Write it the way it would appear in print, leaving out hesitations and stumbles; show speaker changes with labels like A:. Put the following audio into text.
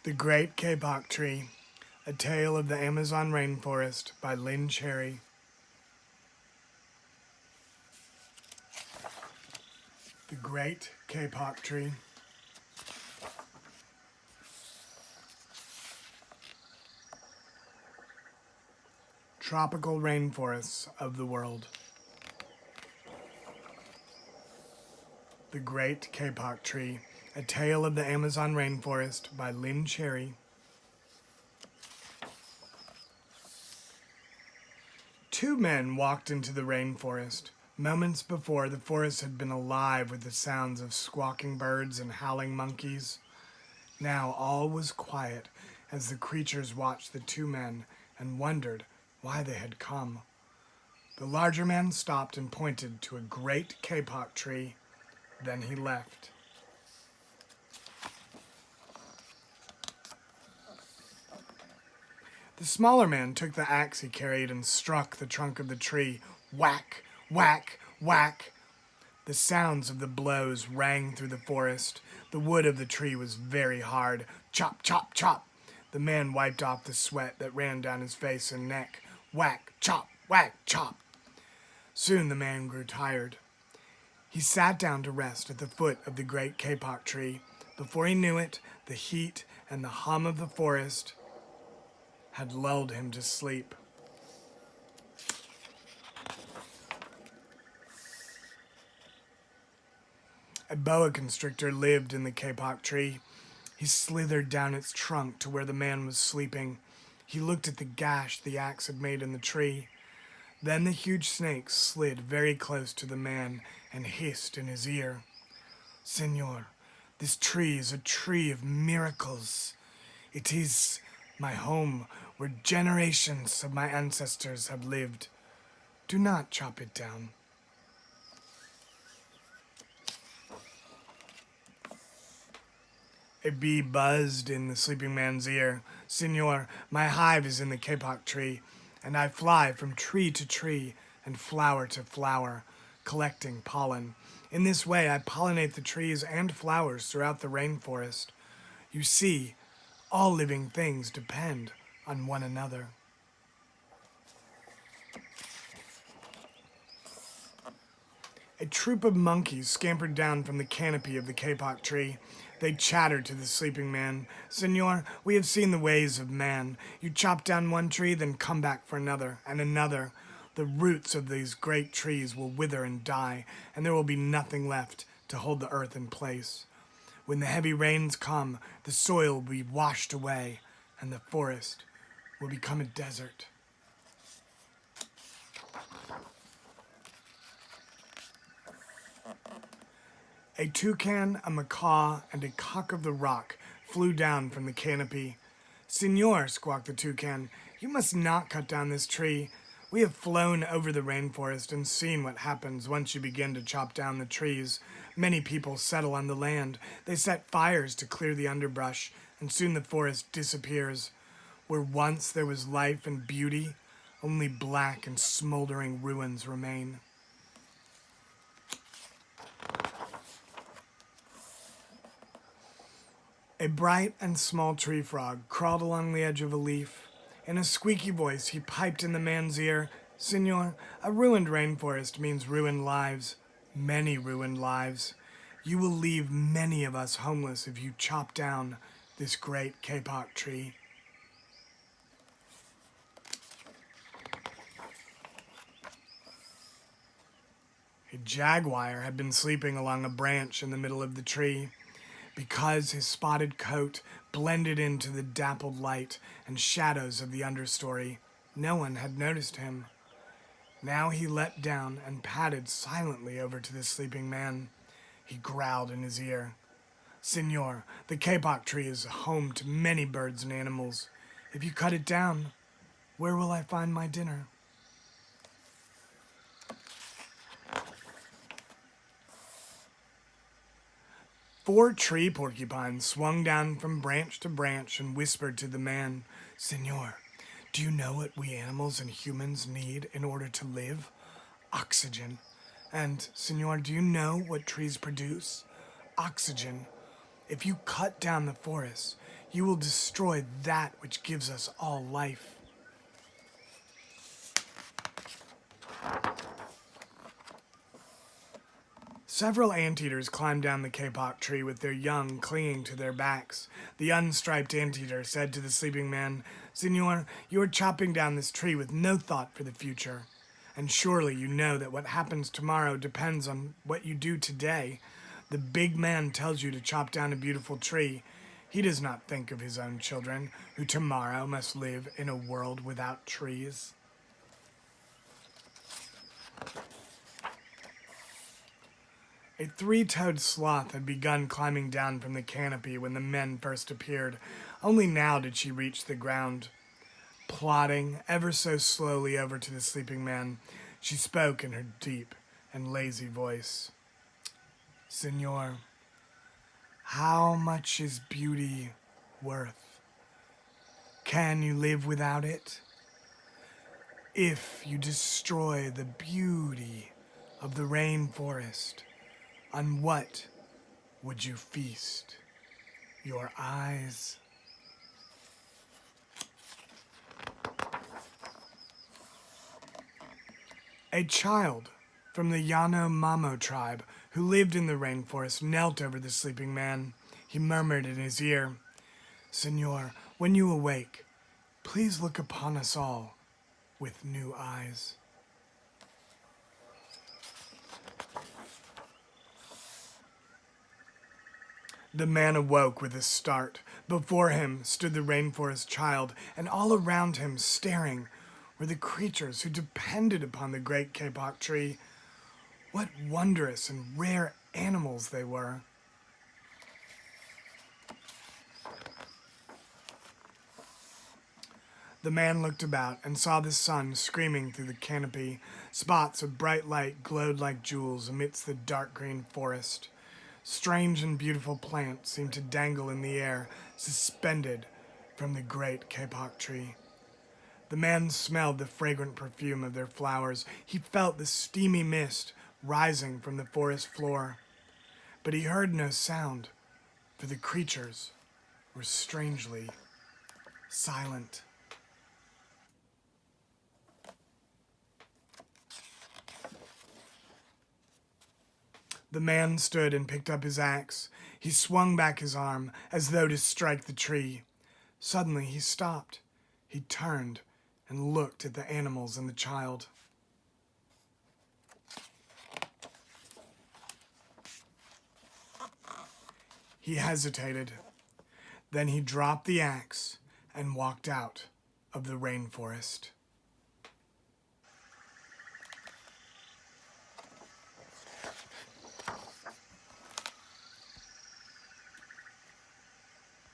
A: The Great Kapok Tree, A Tale of the Amazon Rainforest by Lynne. The Great Kapok Tree. Tropical rainforests of the world. The Great Kapok Tree, A Tale of the Amazon Rainforest by Lynne. Two men walked into the rainforest. Moments before, the forest had been alive with the sounds of squawking birds and howling monkeys. Now all was quiet as the creatures watched the two men and wondered why they had come. The larger man stopped and pointed to a great kapok tree. Then he left. The smaller man took the axe he carried and struck the trunk of the tree. Whack, whack, whack. The sounds of the blows rang through the forest. The wood of the tree was very hard. Chop, chop, chop. The man wiped off the sweat that ran down his face and neck. Whack, chop, whack, chop. Soon the man grew tired. He sat down to rest at the foot of the great kapok tree. Before he knew it, the heat and the hum of the forest had lulled him to sleep. A boa constrictor lived in the kapok tree. He slithered down its trunk to where the man was sleeping. He looked at the gash the axe had made in the tree. Then the huge snake slid very close to the man and hissed in his ear. "Senor, this tree is a tree of miracles. It is my home where generations of my ancestors have lived. Do not chop it down." A bee buzzed in the sleeping man's ear. "Senor, my hive is in the kapok tree, and I fly from tree to tree and flower to flower, collecting pollen. In this way, I pollinate the trees and flowers throughout the rainforest. You see, all living things depend on one another." A troop of monkeys scampered down from the canopy of the kapok tree. They chattered to the sleeping man. "Senor, we have seen the ways of man. You chop down one tree, then come back for another and another. The roots of these great trees will wither and die, and there will be nothing left to hold the earth in place. When the heavy rains come, the soil will be washed away, and the forest will become a desert." A toucan, a macaw, and a cock of the rock flew down from the canopy. "Senor," squawked the toucan, "you must not cut down this tree. We have flown over the rainforest and seen what happens once you begin to chop down the trees. Many people settle on the land. They set fires to clear the underbrush, and soon the forest disappears. Where once there was life and beauty, only black and smoldering ruins remain." A bright and small tree frog crawled along the edge of a leaf. In a squeaky voice, he piped in the man's ear, "Senor, a ruined rainforest means ruined lives, many ruined lives. You will leave many of us homeless if you chop down this great kapok tree." A jaguar had been sleeping along a branch in the middle of the tree. Because his spotted coat blended into the dappled light and shadows of the understory, no one had noticed him. Now he leapt down and padded silently over to the sleeping man. He growled in his ear, "Senor, the kapok tree is home to many birds and animals. If you cut it down, where will I find my dinner?" Four tree porcupines swung down from branch to branch and whispered to the man, "Senor, do you know what we animals and humans need in order to live? Oxygen. And, Senor, do you know what trees produce? Oxygen. If you cut down the forest, You will destroy that which gives us all life. Several anteaters climbed down the Kapok tree with their young clinging to their backs. The unstriped anteater said to the sleeping man, "Senor, you are chopping down this tree with no thought for the future. And surely you know that what happens tomorrow depends on what you do today. The big man tells you to chop down a beautiful tree. He does not think of his own children, who tomorrow must live in a world without trees." A three-toed sloth had begun climbing down from the canopy when the men first appeared. Only now did she reach the ground. Plodding ever so slowly over to the sleeping man, she spoke in her deep and lazy voice. "Senor, how much is beauty worth? Can you live without it? If you destroy the beauty of the rainforest, on what would you feast your eyes?" A child from the Yanomamo tribe who lived in the rainforest knelt over the sleeping man. He murmured in his ear, "Senor, when you awake, please look upon us all with new eyes." The man awoke with a start. Before him stood the rainforest child, and all around him, staring, were the creatures who depended upon the great Kapok tree. What wondrous and rare animals they were. The man looked about and saw the sun streaming through the canopy. Spots of bright light glowed like jewels amidst the dark green forest. Strange and beautiful plants seemed to dangle in the air, suspended from the great Kapok tree. The man smelled the fragrant perfume of their flowers. He felt the steamy mist rising from the forest floor. But he heard no sound, for the creatures were strangely silent. The man stood and picked up his axe. He swung back his arm as though to strike the tree. Suddenly he stopped. He turned and looked at the animals and the child. He hesitated. Then he dropped the axe and walked out of the rainforest.